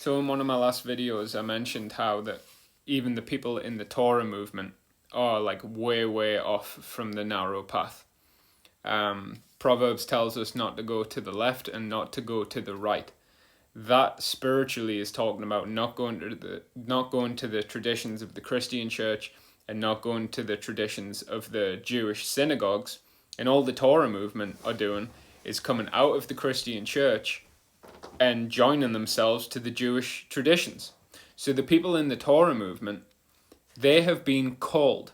So in one of my last videos, I mentioned how that even the people in the Torah movement are like way off from the narrow path. Proverbs tells us not to go to the left and not to go to the right. That spiritually is talking about not going to the traditions of the Christian church and not going to the traditions of the Jewish synagogues. And all the Torah movement are doing is coming out of the Christian church and joining themselves to the Jewish traditions. So the people in the Torah movement, they have been called.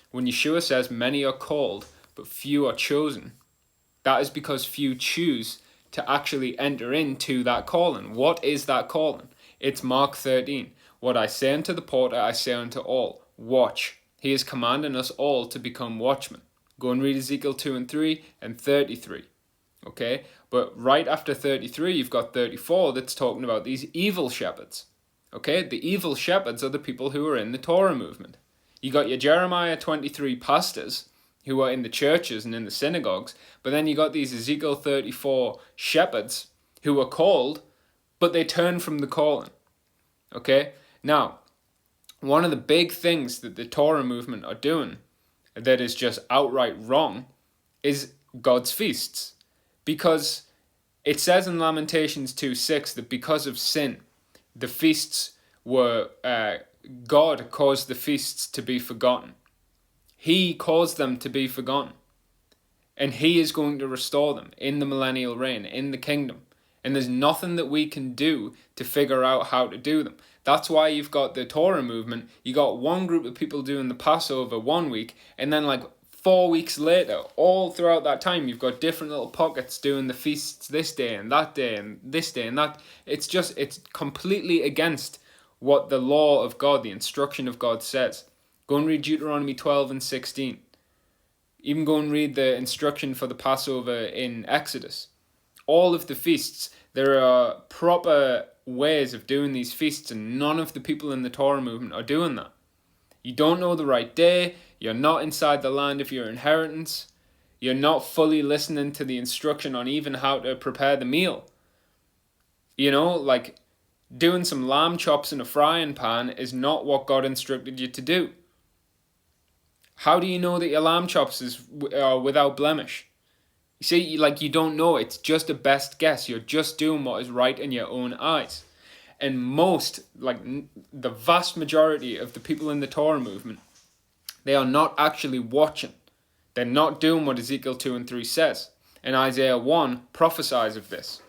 When Yeshua says many are called, but few are chosen, that is because few choose to actually enter into that calling. What is that calling? It's Mark 13. What I say unto the porter, I say unto all, watch. He is commanding us all to become watchmen. Go and read Ezekiel 2 and 3 and 33. Okay? But right after 33, you've got 34 that's talking about these evil shepherds. Okay? The evil shepherds are the people who are in the Torah movement. You got your Jeremiah 23 pastors who are in the churches and in the synagogues, but then you got these Ezekiel 34 shepherds who are called, but they turn from the calling. Okay? Now, one of the big things that the Torah movement are doing that is just outright wrong is God's feasts. Because it says in Lamentations 2:6 that because of sin, the feasts were, God caused the feasts to be forgotten. He caused them to be forgotten. And he is going to restore them in the millennial reign, in the kingdom. And there's nothing that we can do to figure out how to do them. That's why you've got the Torah movement. You got one group of people doing the Passover 1 week, and then like 4 weeks later, all throughout that time, you've got different little pockets doing the feasts this day and that day and this day and that. It's completely against what the law of God, the instruction of God says. Go and read Deuteronomy 12 and 16. Even go and read the instruction for the Passover in Exodus. All of the feasts, there are proper ways of doing these feasts, and none of the people in the Torah movement are doing that. You don't know the right day. You're not inside the land of your inheritance. You're not fully listening to the instruction on even how to prepare the meal. You know, like doing some lamb chops in a frying pan is not what God instructed you to do. How do you know that your lamb chops are without blemish? You see, you don't know. It's just a best guess. You're just doing what is right in your own eyes. And the vast majority of the people in the Torah movement, they are not actually watching. They're not doing what Ezekiel 2 and 3 says. And Isaiah 1 prophesies of this.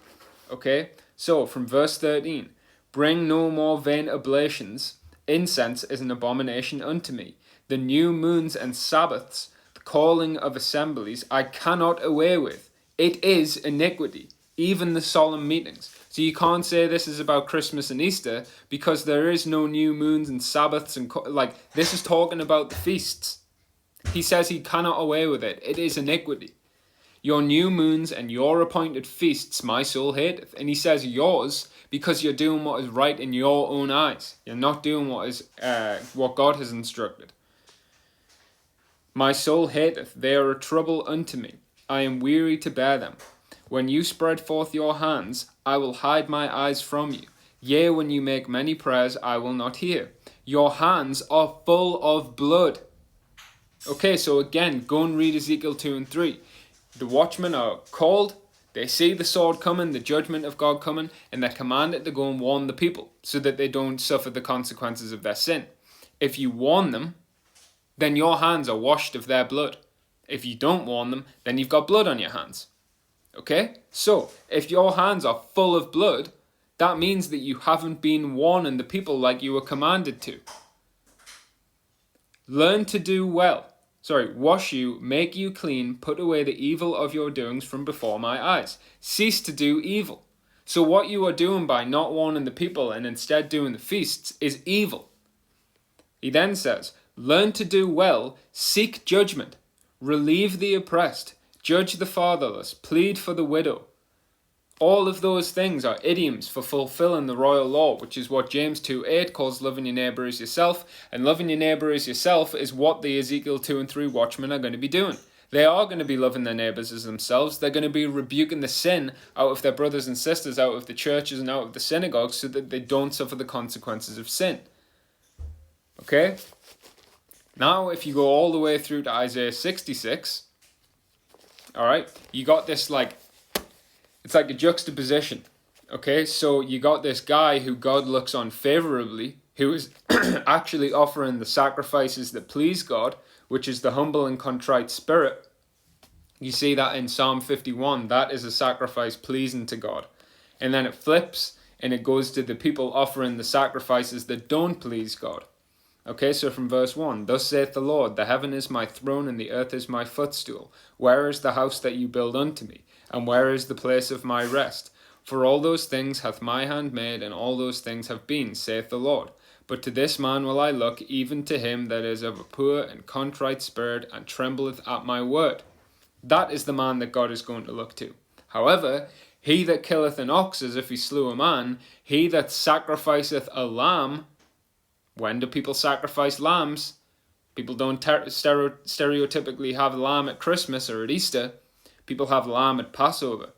Okay? So, from verse 13, bring no more vain oblations. Incense is an abomination unto me. The new moons and Sabbaths, the calling of assemblies, I cannot away with. It is iniquity, even the solemn meetings. So you can't say this is about Christmas and Easter because there is no new moons and Sabbaths and this is talking about the feasts. He says he cannot away with it. It is iniquity. Your new moons and your appointed feasts my soul hateth. And he says yours because you're doing what is right in your own eyes. You're not doing what God has instructed. My soul hateth. They are a trouble unto me. I am weary to bear them. When you spread forth your hands, I will hide my eyes from you. Yea, when you make many prayers, I will not hear. Your hands are full of blood. Okay, so again, go and read Ezekiel 2 and 3. The watchmen are called, they see the sword coming, the judgment of God coming, and they're commanded to go and warn the people so that they don't suffer the consequences of their sin. If you warn them, then your hands are washed of their blood. If you don't warn them, then you've got blood on your hands. Okay? So, if your hands are full of blood, that means that you haven't been warning the people like you were commanded to. Learn to do well. Wash you, make you clean, put away the evil of your doings from before my eyes. Cease to do evil. So what you are doing by not warning the people and instead doing the feasts is evil. He then says, learn to do well, seek judgment, relieve the oppressed, judge the fatherless, plead for the widow. All of those things are idioms for fulfilling the royal law, which is what James 2:8 calls loving your neighbour as yourself. And loving your neighbour as yourself is what the Ezekiel 2 and 3 watchmen are going to be doing. They are going to be loving their neighbours as themselves. They're going to be rebuking the sin out of their brothers and sisters, out of the churches and out of the synagogues, so that they don't suffer the consequences of sin. Okay? Now, if you go all the way through to Isaiah 66, all right, you got this it's like a juxtaposition. Okay, so you got this guy who God looks on favorably, who is actually offering the sacrifices that please God, which is the humble and contrite spirit. You see that in Psalm 51, that is a sacrifice pleasing to God. And then it flips and it goes to the people offering the sacrifices that don't please God. Okay, so from verse 1, thus saith the Lord, the heaven is my throne and the earth is my footstool. Where is the house that you build unto me? And where is the place of my rest? For all those things hath my hand made, and all those things have been, saith the Lord. But to this man will I look, even to him that is of a poor and contrite spirit, and trembleth at my word. That is the man that God is going to look to. However, he that killeth an ox as if he slew a man, he that sacrificeth a lamb. When do people sacrifice lambs? People don't stereotypically have lamb at Christmas or at Easter. People have lamb at Passover.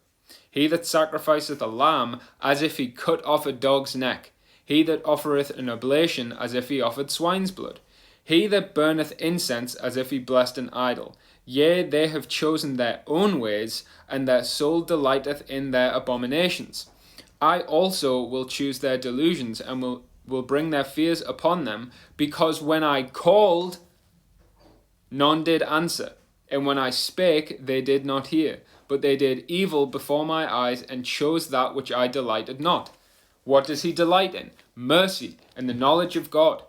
He that sacrificeth a lamb as if he cut off a dog's neck. He that offereth an oblation as if he offered swine's blood. He that burneth incense as if he blessed an idol. Yea, they have chosen their own ways, and their soul delighteth in their abominations. I also will choose their delusions, and will bring their fears upon them, because when I called, none did answer, and when I spake, they did not hear. But they did evil before my eyes, and chose that which I delighted not. What does he delight in? Mercy and the knowledge of God.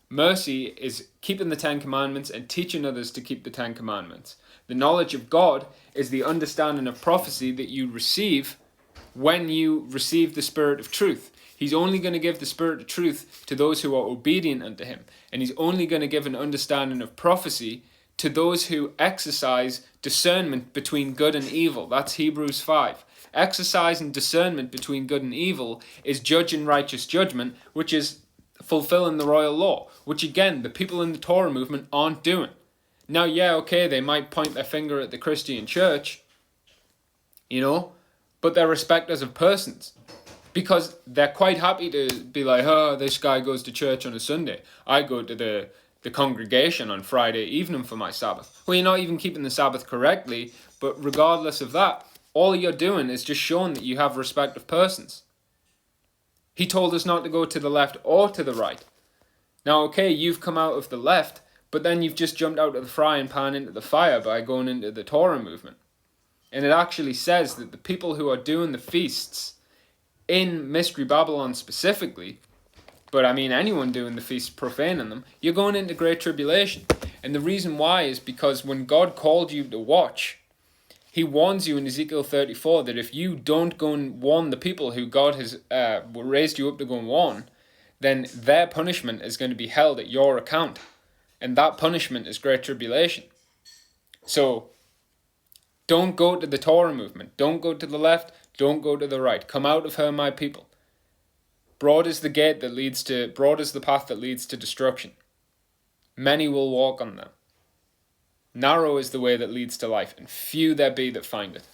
Mercy is keeping the Ten Commandments and teaching others to keep the Ten Commandments. The knowledge of God is the understanding of prophecy that you receive when you receive the Spirit of truth. He's only going to give the Spirit of truth to those who are obedient unto him. And he's only going to give an understanding of prophecy to those who exercise discernment between good and evil. That's Hebrews 5. Exercising discernment between good and evil is judging righteous judgment, which is fulfilling the royal law, which again, the people in the Torah movement aren't doing. Now, yeah, okay, they might point their finger at the Christian church, but they're respecters of persons. Because they're quite happy to be like, oh, this guy goes to church on a Sunday. I go to the congregation on Friday evening for my Sabbath. Well, you're not even keeping the Sabbath correctly, but regardless of that, all you're doing is just showing that you have respect of persons. He told us not to go to the left or to the right. Now, okay, you've come out of the left, but then you've just jumped out of the frying pan into the fire by going into the Torah movement. And it actually says that the people who are doing the feasts in Mystery Babylon specifically, but I mean anyone doing the feasts profaning them, you're going into great tribulation. And the reason why is because when God called you to watch, he warns you in Ezekiel 34 that if you don't go and warn the people who God has raised you up to go and warn, then their punishment is going to be held at your account. And that punishment is great tribulation. So don't go to the Torah movement. Don't go to the left. Don't go to the right. Come out of her, my people. Broad is the path that leads to destruction. Many will walk on them. Narrow is the way that leads to life, and few there be that find it.